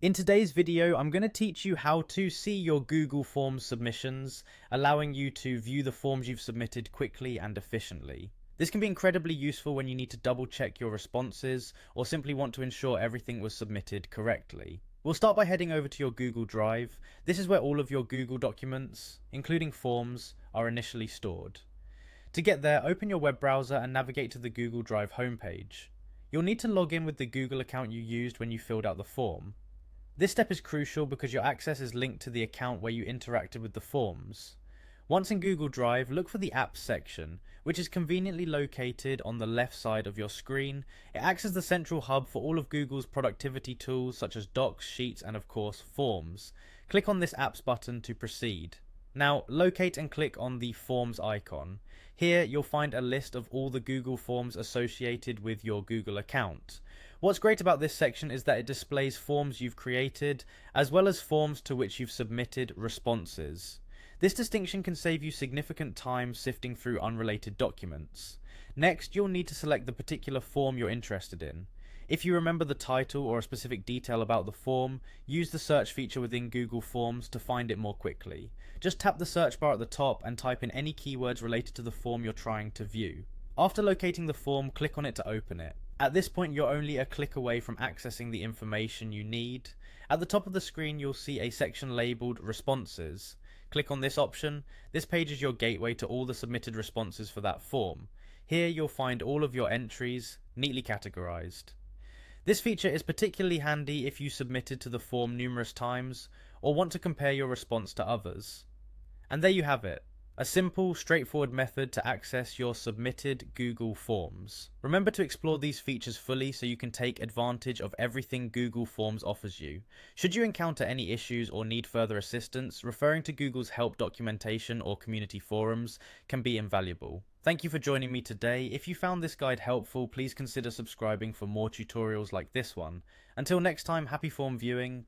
In today's video, I'm going to teach you how to see your Google Forms submissions, allowing you to view the forms you've submitted quickly and efficiently. This can be incredibly useful when you need to double check your responses or simply want to ensure everything was submitted correctly. We'll start by heading over to your Google Drive. This is where all of your Google documents, including forms, are initially stored. To get there, open your web browser and navigate to the Google Drive homepage. You'll need to log in with the Google account you used when you filled out the form. This step is crucial because your access is linked to the account where you interacted with the forms. Once in Google Drive, look for the Apps section, which is conveniently located on the left side of your screen. It acts as the central hub for all of Google's productivity tools such as Docs, Sheets, and of course, Forms. Click on this Apps button to proceed. Now, locate and click on the Forms icon. Here, you'll find a list of all the Google Forms associated with your Google account. What's great about this section is that it displays forms you've created, as well as forms to which you've submitted responses. This distinction can save you significant time sifting through unrelated documents. Next, you'll need to select the particular form you're interested in. If you remember the title or a specific detail about the form, use the search feature within Google Forms to find it more quickly. Just tap the search bar at the top and type in any keywords related to the form you're trying to view. After locating the form, click on it to open it. At this point, you're only a click away from accessing the information you need. At the top of the screen, you'll see a section labeled Responses. Click on this option. This page is your gateway to all the submitted responses for that form. Here, you'll find all of your entries, neatly categorized. This feature is particularly handy if you submitted to the form numerous times or want to compare your response to others. And there you have it. A simple, straightforward method to access your submitted Google Forms. Remember to explore these features fully so you can take advantage of everything Google Forms offers you. Should you encounter any issues or need further assistance, referring to Google's help documentation or community forums can be invaluable. Thank you for joining me today. If you found this guide helpful, please consider subscribing for more tutorials like this one. Until next time, happy form viewing.